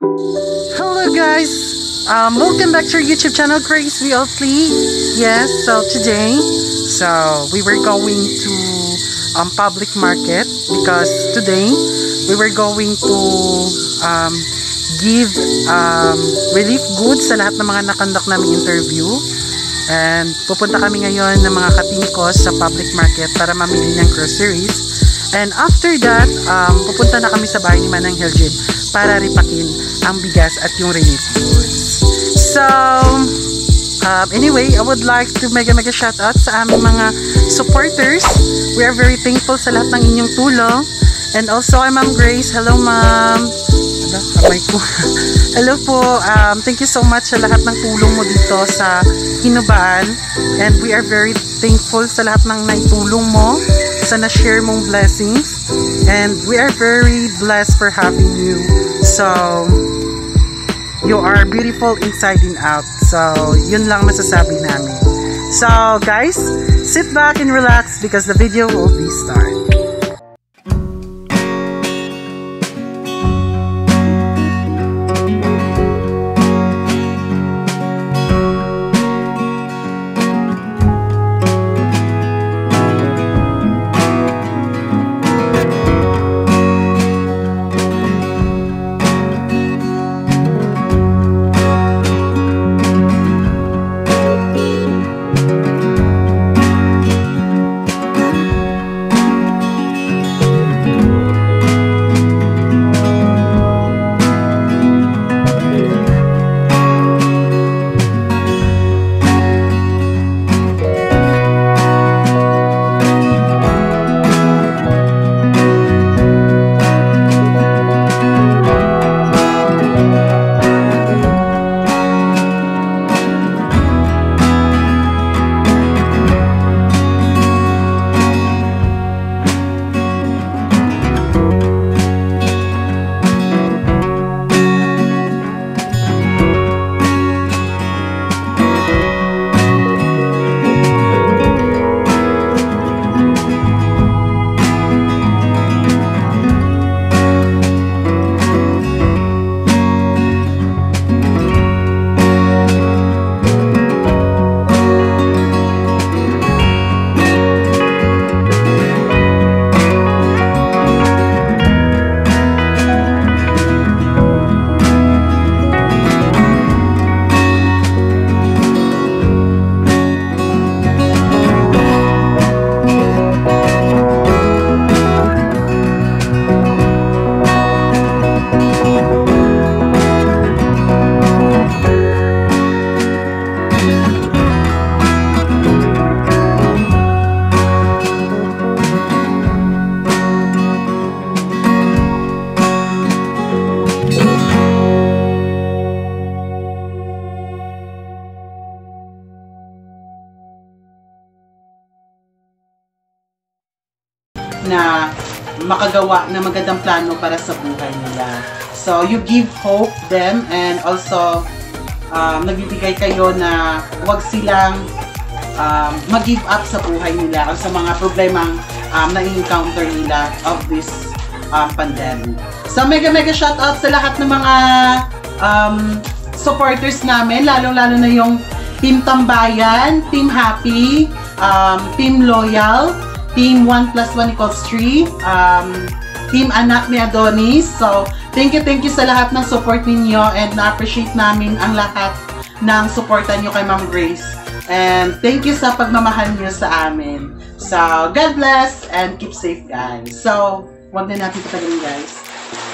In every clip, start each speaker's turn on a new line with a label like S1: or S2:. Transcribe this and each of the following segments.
S1: Hello guys, welcome back to our YouTube channel, Grace Realty. Yes, so today, we were going to public market because today we were going to give relief goods sa lahat ng mga nakandak naming interview. And pupunta kami ngayon ng mga ka-team ko sa public market para mamili ng groceries. And after that, pupunta na kami sa bahay ni Manang Heljen para ripakin ang bigas at yung relief goods. So, anyway, I would like to mega shout out sa aming mga supporters. We are very thankful sa lahat ng inyong tulong. And also, I'm Ma'am Grace. Hello, Ma'am. Hello po. Thank you so much sa lahat ng tulong mo dito sa Hinubaan. And we are very thankful sa lahat ng naitulong mo, sa na-share mong blessings. And we are very blessed for having you. So, you are beautiful inside and out. So, yun lang masasabi namin. So, guys, sit back and relax because the video will be started. Na makagawa na magandang plano para sa buhay nila. So, you give hope them and also nagbibigay kayo na huwag silang mag-give up sa buhay nila o sa mga problemang na-encounter nila of this pandemic. So, mega shout out sa lahat ng mga supporters namin, lalong-lalo na yung Team Tambayan, Team Happy, Team Loyal, Team 1+1 equals 3, Team Anak ni Adonis. So, thank you sa lahat ng support ninyo and na-appreciate namin ang lahat ng supportan nyo kay Ma'am Grace. And thank you sa pagmamahal nyo sa amin. So, God bless and keep safe, guys. So, wag na natin patagalin, guys.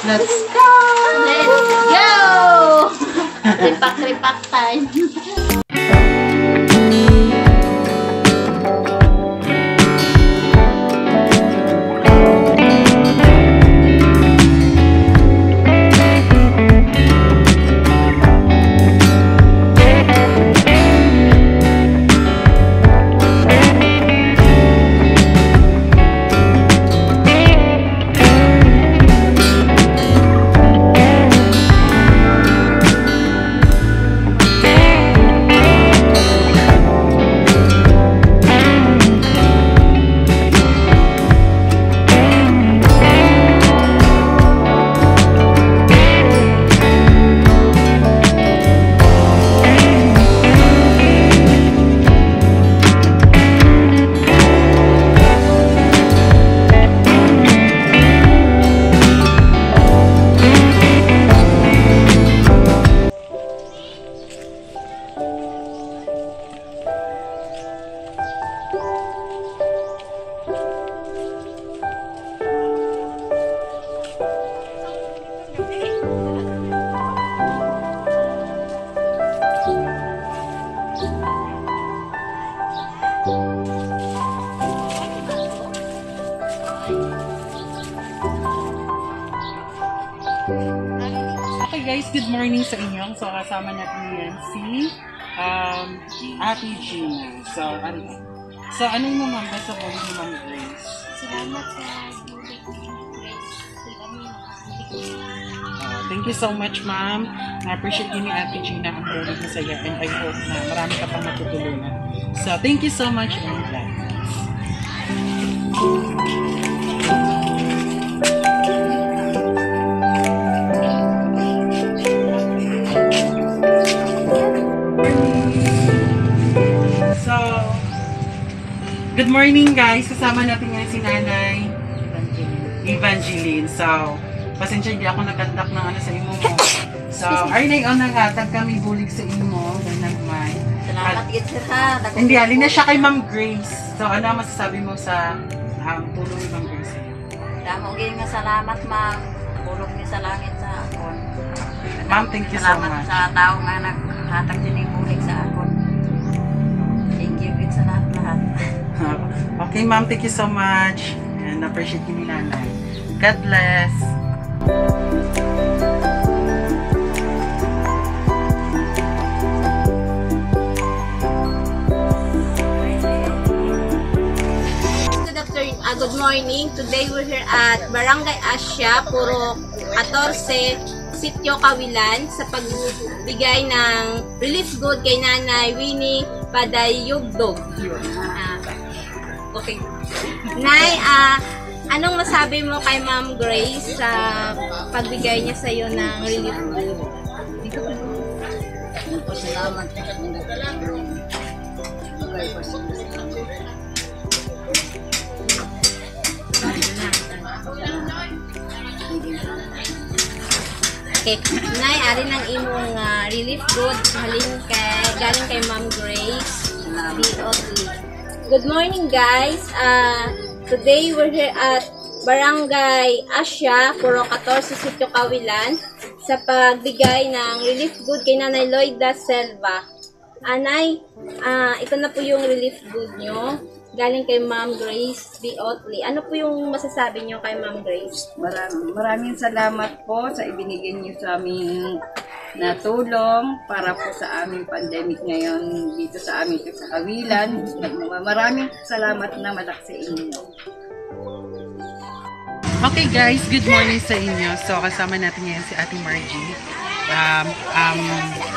S1: Let's go!
S2: Let's go! Ripak time.
S1: guys, good morning sa inyo. So kasama natin yan si Ate Gina. So ano yung mga basta po ni Ma'am Grace?
S2: Salamat sa Grace.
S1: Thank you so much, ma'am. Na-appreciate ni Ate Gina ang tulog mo sa'yo and I hope na marami ka pang matutulungan. So, thank you so much and God bless. So, good morning guys. Kasama natin ngayon si Nanay Evangeline. So, pasensya hindi ako nagkandak ng ano sa imo mo. So, Arnay, naghatag kami bulig sa imo. Naman.
S2: Salamat gid sir ha.
S1: Hindi, alin na siya kay Ma'am Grace. So, ano ang masasabi mo sa tulong ni Ma'am Grace?
S2: Damo gid nga salamat ma'am. Bulog ni sa langit sa akon.
S1: Ma'am, thank you so much.
S2: Salamat sa tao nga naghatag din bulig sa akon. Thank you gid sa lahat.
S1: Okay, ma'am, thank you so much. And appreciate you ni Nanay. God bless.
S3: Good morning. Today we're here at Barangay Asya, Puro 14, Sitio Kawilan sa pagbigay ng relief good kay Nanay Winnie Padayugdog. Okay. Nay, anong masabi mo kay Ma'am Grace sa pagbigay niya sa iyo ng relief good?
S2: Salamat.
S3: Okay. Nay, ari ng imong relief good galing kay Ma'am Grace. Good morning guys. Today we're here at Barangay Asya, Puro 14, Sitio Kawilan sa pagbigay ng relief good kay Nanay Loida Selva. Anay, ito na po yung relief good nyo. Galing kay Ma'am Grace B. Otley. Ano po yung masasabi niyo kay Ma'am Grace?
S2: Maraming salamat po sa ibinigay niyo sa aming na tulong para po sa aming pandemic ngayon dito sa aming sa Kawilan. Maraming salamat na malaki sa inyo.
S1: Okay guys, good morning sa inyo. So kasama natin ngayon si Ate Margie.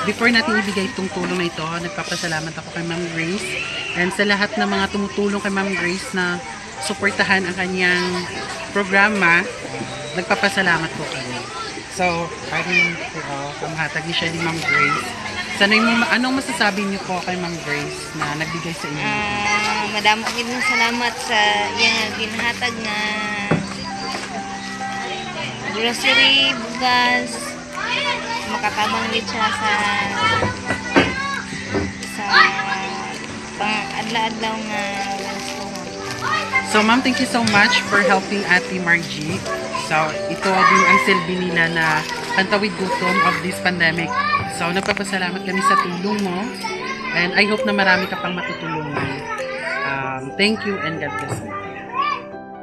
S1: Before natin ibigay itong tulong na ito, nagpapasalamat ako kay Ma'am Grace and sa lahat ng mga tumutulong kay Ma'am Grace na suportahan ang kanyang programa. Nagpapasalamat po kami. So, kamhatag niya siya ni Ma'am Grace. Anong masasabi niyo po kay Ma'am Grace na nagbigay sa inyo?
S3: Madamo gid ng salamat sa iyang ginhatag na grocery, bugas, makatabang gid siya sa pang-adlaw nga gustuhan.
S1: So ma'am, thank you so much for helping Ate Margie. So ito din ang silbi nila na pantawid gutom of this pandemic. So nagpapasalamat kami sa tulong mo and I hope na marami ka pang matutulungan. Thank you and God bless you.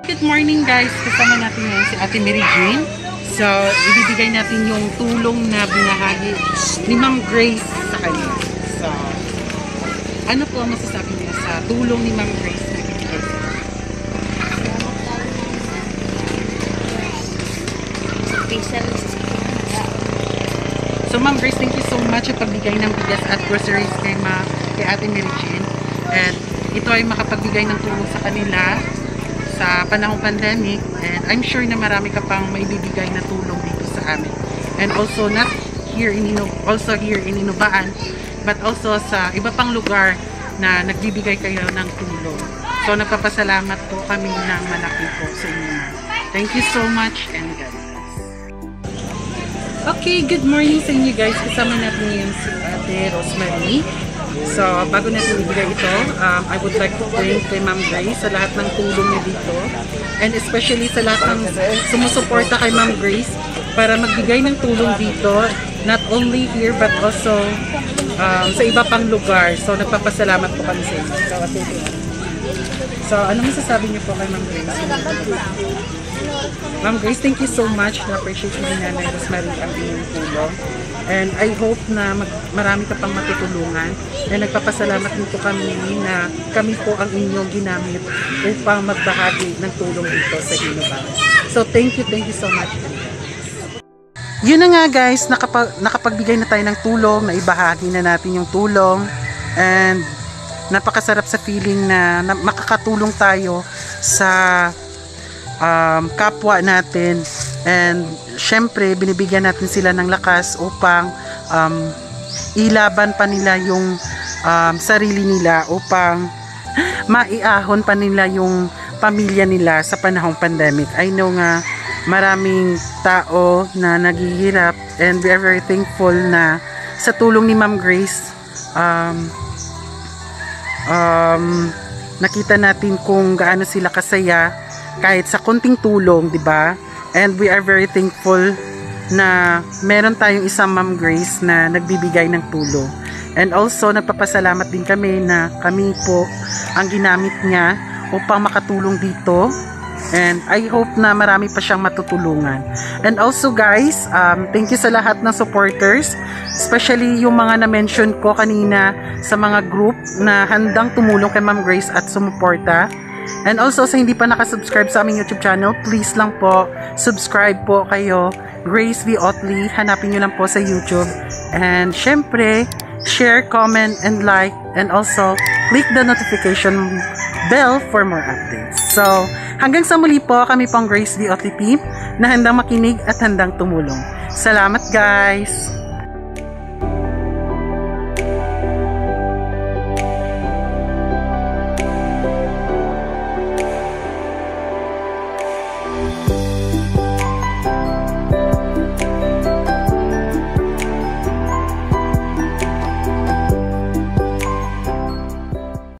S1: Good morning guys! Kasama natin ngayon si Ate Mary Jane. So, ibibigay natin yung tulong na binahagi ni Ma'am Grace sa kanya. So, ano po ang masasabi niya sa tulong ni Ma'am Grace na ibibigay sa kanya? So, Ma'am Grace, thank you so much sa pagbigay ng bigas at groceries kay Ate Mary Jane. And ito ay makapagbigay ng tulong sa kanila sa panahong pandemic, and I'm sure na marami ka pang maibibigay na tulong dito sa amin. And also not here in Inubaan, but also sa iba pang lugar na nagbibigay kayo ng tulong. So nagpapasalamat po kami ng malaki po sa inyo. Thank you so much and God bless. Okay, good morning sa inyo guys. Kasama natin ngayon si Ate Rosemary. So, bago natin ibigay ito, I would like to thank kay Ma'am Grace sa lahat ng tulong niya dito. And especially sa lahat ng sumusuporta kay Ma'am Grace para magbigay ng tulong dito. Not only here, but also sa iba pang lugar. So, nagpapasalamat po kami sa inyo. So, ano masasabi niyo po kay Ma'am Grace? Ma'am Grace, thank you so much. Na-appreciate ni Nanay Rosemary ang inyong tulong. And I hope na marami ka pang matutulungan. And nagpapasalamat nito kami na kami po ang inyong ginamit upang magbahagi ng tulong dito sa Hinubang. So thank you so much. Yun na nga guys, nakapagbigay na tayo ng tulong, na ibahagi na natin yung tulong. And napakasarap sa feeling na makakatulong tayo sa kapwa natin. And syempre binibigyan natin sila ng lakas upang ilaban pa nila yung sarili nila, upang maiahon pa nila yung pamilya nila sa panahong pandemic. I know nga maraming tao na naghihirap, and we are very thankful na sa tulong ni Ma'am Grace nakita natin kung gaano sila kasaya kahit sa konting tulong, di ba? And we are very thankful na meron tayong isang Ma'am Grace na nagbibigay ng tulong. And also nagpapasalamat din kami na kami po ang ginamit niya upang makatulong dito. And I hope na marami pa siyang matutulungan. And also guys, thank you sa lahat ng supporters, especially yung mga na-mention ko kanina sa mga group na handang tumulong kay Ma'am Grace at sumuporta. And also sa hindi pa nakasubscribe sa aming YouTube channel, please lang po, subscribe po kayo. Grace V. Otley, hanapin nyo lang po sa YouTube. And syempre, share, comment, and like. And also, click the notification bell for more updates. So, hanggang sa muli po, kami pong Grace V. Otley team na handang makinig at handang tumulong. Salamat guys!